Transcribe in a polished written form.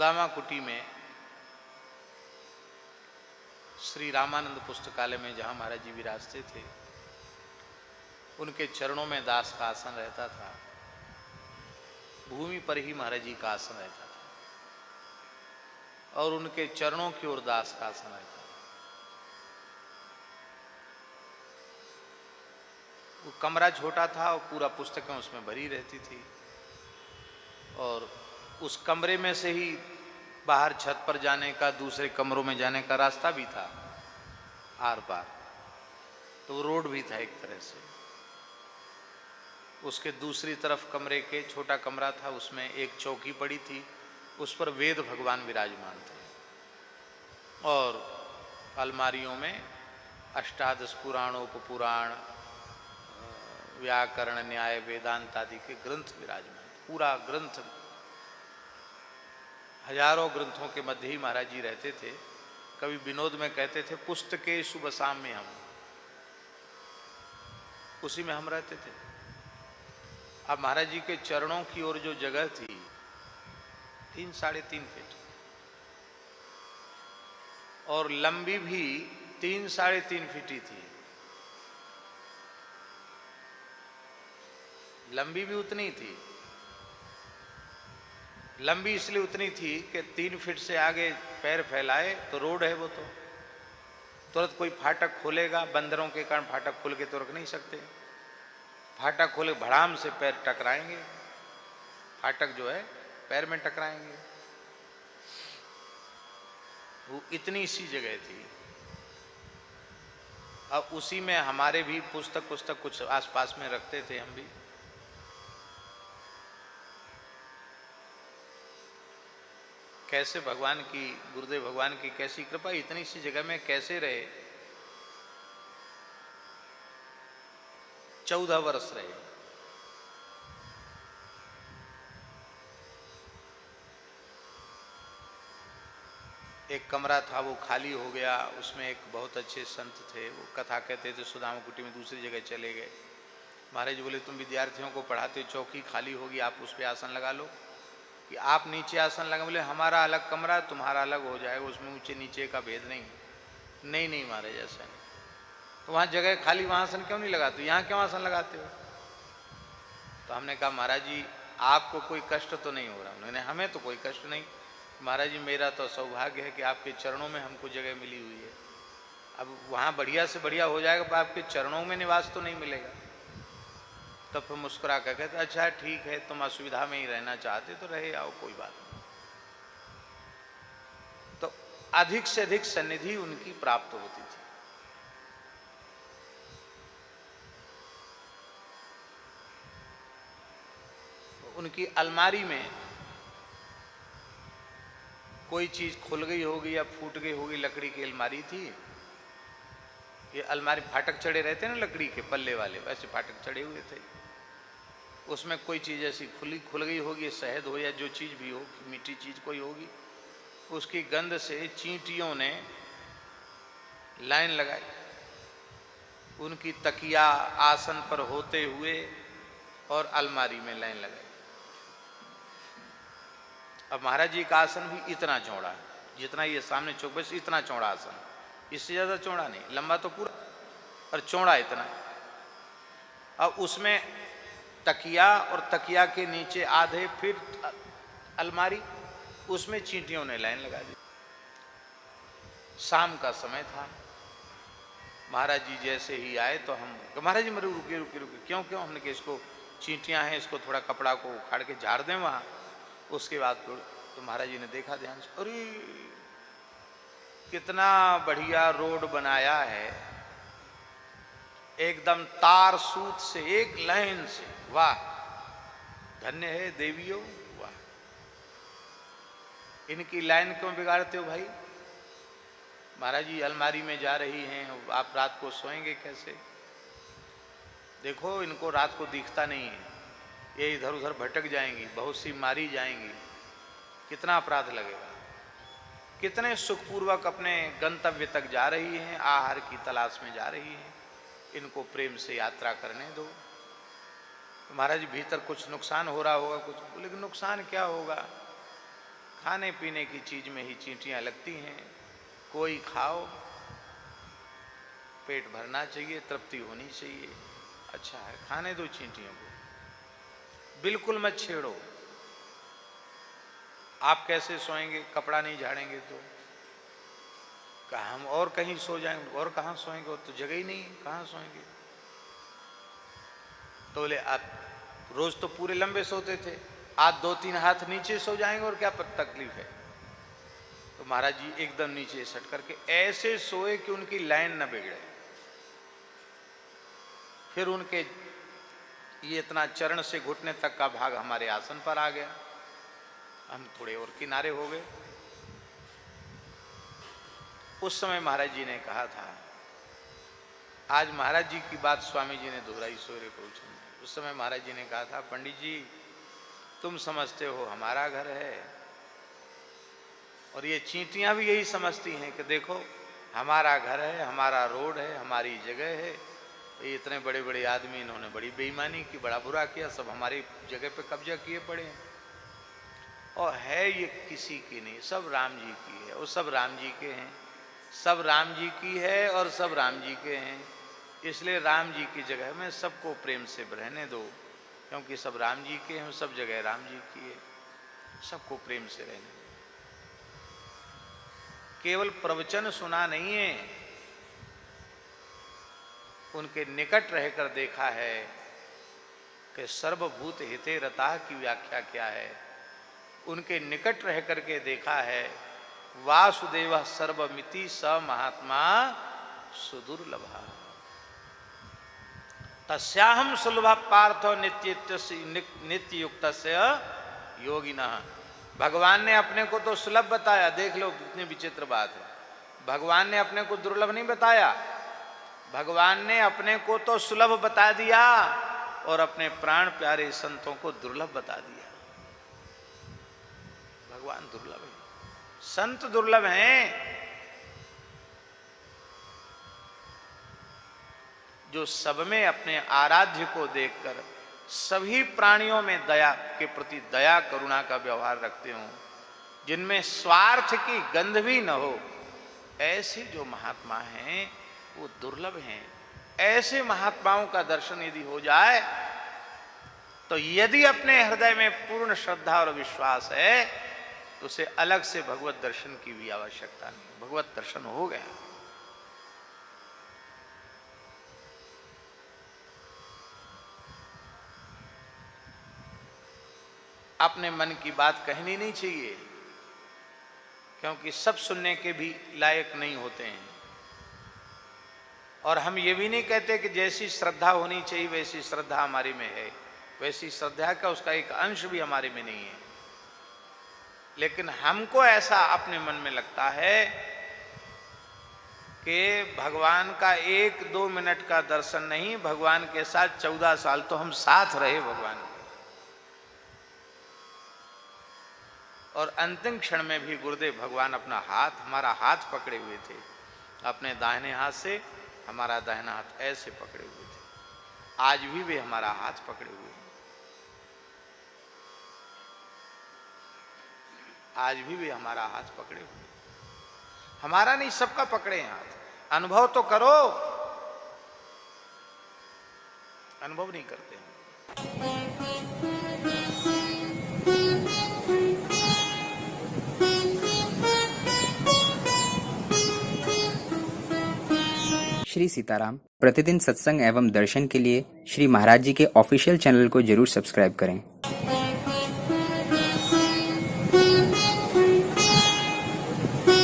सुदामा कुटी में श्री रामानंद पुस्तकालय में जहाँ महाराज जी विराजते थे, उनके चरणों में दास का आसन रहता था। भूमि पर ही महाराज जी का आसन रहता था और उनके चरणों की ओर दास का आसन रहता था। वो कमरा छोटा था और पूरा पुस्तकें उसमें भरी रहती थी और उस कमरे में से ही बाहर छत पर जाने का, दूसरे कमरों में जाने का रास्ता भी था आर पार, तो रोड भी था एक तरह से। उसके दूसरी तरफ कमरे के छोटा कमरा था, उसमें एक चौकी पड़ी थी, उस पर वेद भगवान विराजमान थे और अलमारियों में अष्टादश पुराण, उपपुराण, व्याकरण, न्याय, वेदांत आदि के ग्रंथ विराजमान। पूरा ग्रंथ, हजारों ग्रंथों के मध्य ही महाराज जी रहते थे। कभी विनोद में कहते थे पुस्तके शुभ शाम में हम, उसी में हम रहते थे। अब महाराज जी के चरणों की ओर जो जगह थी 3-3.5 फीट और लंबी भी 3-3.5 फीट ही थी। लंबी भी उतनी थी। लंबी इसलिए उतनी थी कि 3 फीट से आगे पैर फैलाए तो रोड है, वो तो तुरंत कोई फाटक खोलेगा, बंदरों के कारण फाटक खोल के तो रख नहीं सकते। फाटक खोले भड़ाम से पैर टकराएंगे, फाटक जो है पैर में टकराएंगे। वो इतनी सी जगह थी। अब उसी में हमारे भी पुस्तक कुछ आसपास में रखते थे हम भी। कैसे भगवान की, गुरुदेव भगवान की कैसी कृपा, इतनी सी जगह में कैसे रहे। 14 वर्ष रहे। एक कमरा था वो खाली हो गया, उसमें एक बहुत अच्छे संत थे, वो कथा कहते थे, सुदामा कुटी में दूसरी जगह चले गए। महाराज बोले तुम विद्यार्थियों को पढ़ाते, चौकी खाली होगी, आप उस पर आसन लगा लो। कि आप नीचे आसन लगा, बोले हमारा अलग कमरा, तुम्हारा अलग हो जाएगा, उसमें ऊंचे नीचे का भेद नहीं। नहीं महाराज ऐसा नहीं, तो वहाँ जगह खाली, वहाँ आसन क्यों नहीं लगाते, यहाँ क्यों आसन लगाते हो। तो हमने कहा महाराज जी आपको कोई कष्ट तो नहीं हो रहा। उन्होंने हमें तो कोई कष्ट नहीं। महाराज जी मेरा तो सौभाग्य है कि आपके चरणों में हमको जगह मिली हुई है। अब वहाँ बढ़िया से बढ़िया हो जाएगा पर आपके चरणों में निवास तो नहीं मिलेगा। तो फिर मुस्कुरा कर कहते अच्छा ठीक है, तुम असुविधा में ही रहना चाहते तो रहे आओ, कोई बात नहीं। तो अधिक से अधिक सन्निधि उनकी प्राप्त होती थी। तो उनकी अलमारी में कोई चीज खुल गई होगी या फूट गई होगी, लकड़ी की अलमारी थी। ये अलमारी फाटक चढ़े रहते हैं ना लकड़ी के पल्ले वाले, वैसे फाटक चढ़े हुए थे। उसमें कोई चीज़ ऐसी खुल गई होगी, शहद हो या जो चीज़ भी हो, मीठी चीज़ कोई होगी, उसकी गंध से चींटियों ने लाइन लगाई। उनकी तकिया आसन पर होते हुए और अलमारी में लाइन लगाई। अब महाराज जी का आसन भी इतना चौड़ा है, जितना ये सामने चौक, बस इतना चौड़ा आसन, इससे ज़्यादा चौड़ा नहीं, लंबा तो पूरा और चौड़ा इतना। अब उसमें तकिया और तकिया के नीचे आधे फिर अलमारी, उसमें चींटियों ने लाइन लगा दी। शाम का समय था। महाराज जी जैसे ही आए तो हम, महाराज जी मेरे रुके, क्यों हमने कि इसको चींटियां हैं, इसको थोड़ा कपड़ा को उखाड़ के झाड़ दें वहाँ। उसके बाद तो महाराज जी ने देखा ध्यान से, अरे कितना बढ़िया रोड बनाया है, एकदम तार सूत से एक लाइन से, वाह धन्य है देवियों, वाह। इनकी लाइन क्यों बिगाड़ते हो भाई। महाराज जी अलमारी में जा रही हैं, आप रात को सोएंगे कैसे। देखो इनको रात को दिखता नहीं है, ये इधर उधर भटक जाएंगी, बहुत सी मारी जाएंगी, कितना अपराध लगेगा। कितने सुखपूर्वक अपने गंतव्य तक जा रही हैं, आहार की तलाश में जा रही हैं, इनको प्रेम से यात्रा करने दो। तो महाराज भीतर कुछ नुकसान हो रहा होगा कुछ, लेकिन नुकसान क्या होगा, खाने पीने की चीज में ही चींटियां लगती हैं। कोई खाओ, पेट भरना चाहिए, तृप्ति होनी चाहिए, अच्छा है, खाने दो चींटियों को, बिल्कुल मत छेड़ो। आप कैसे सोएंगे, कपड़ा नहीं झाड़ेंगे तो? कहा हम और कहीं सो जाएंगे, और कहाँ सोएंगे, और तो जगह ही नहीं, कहाँ सोएंगे? तो बोले आप रोज तो पूरे लंबे सोते थे, आज 2-3 हाथ नीचे सो जाएंगे और क्या तकलीफ है? तो महाराज जी एकदम नीचे सट करके ऐसे सोए कि उनकी लाइन न बिगड़े। फिर उनके ये इतना चरण से घुटने तक का भाग हमारे आसन पर आ गया, हम थोड़े और किनारे हो गए। उस समय महाराज जी ने कहा था, आज महाराज जी की बात स्वामी जी ने दोहराई सवेरे प्रवचन में। उस समय महाराज जी ने कहा था, पंडित जी तुम समझते हो हमारा घर है, और ये चींटियां भी यही समझती हैं कि देखो हमारा घर है, हमारा रोड है, हमारी जगह है। ये इतने बड़े बड़े आदमी, इन्होंने बड़ी बेईमानी की, बड़ा बुरा किया, सब हमारी जगह पे कब्जा किए पड़े हैं। और है ये किसी की नहीं, सब राम जी की है, वो सब राम जी के हैं, सब राम जी की है और सब राम जी के हैं। इसलिए राम जी की जगह में सबको प्रेम से रहने दो, क्योंकि सब राम जी के हैं, सब जगह राम जी की है, सबको प्रेम से रहने दो। केवल प्रवचन सुना नहीं है, उनके निकट रहकर देखा है कि सर्वभूत हिते रता की व्याख्या क्या है। उनके निकट रह करके देखा है, वासुदेव सर्वमिति स महात्मा सुदुर्लभा तस्याहम सुलभ पार्थो नित्य युक्त योगिनः। भगवान ने अपने को तो सुलभ बताया, देख लो कितनी विचित्र बात है। भगवान ने अपने को दुर्लभ नहीं बताया, भगवान ने अपने को तो सुलभ बता दिया और अपने प्राण प्यारे संतों को दुर्लभ बता दिया। भगवान दुर्लभ है, संत दुर्लभ हैं, जो सब में अपने आराध्य को देखकर सभी प्राणियों में दया के प्रति दया करुणा का व्यवहार रखते हों, जिनमें स्वार्थ की गंध भी न हो, ऐसे जो महात्मा हैं वो दुर्लभ हैं। ऐसे महात्माओं का दर्शन यदि हो जाए तो यदि अपने हृदय में पूर्ण श्रद्धा और विश्वास है तो उसे अलग से भगवत दर्शन की भी आवश्यकता नहीं, भगवत दर्शन हो गया। अपने मन की बात कहनी नहीं चाहिए, क्योंकि सब सुनने के भी लायक नहीं होते हैं। और हम ये भी नहीं कहते कि जैसी श्रद्धा होनी चाहिए वैसी श्रद्धा हमारी में है, वैसी श्रद्धा का उसका एक अंश भी हमारे में नहीं है। लेकिन हमको ऐसा अपने मन में लगता है कि भगवान का 1-2 मिनट का दर्शन नहीं, भगवान के साथ 14 साल तो हम साथ रहे भगवान के, और अंतिम क्षण में भी गुरुदेव भगवान अपना हाथ, हमारा हाथ पकड़े हुए थे, अपने दाहिने हाथ से हमारा दाहिना हाथ ऐसे पकड़े हुए थे। आज भी वे हमारा हाथ पकड़े हुए हैं, आज भी वे हमारा हाथ पकड़े हुए हैं। हमारा नहीं, सबका पकड़े हैं हाथ। अनुभव तो करो, अनुभव नहीं करते हैं। श्री सीताराम प्रतिदिन सत्संग एवं दर्शन के लिए श्री महाराज जी के ऑफिशियल चैनल को जरूर सब्सक्राइब करें।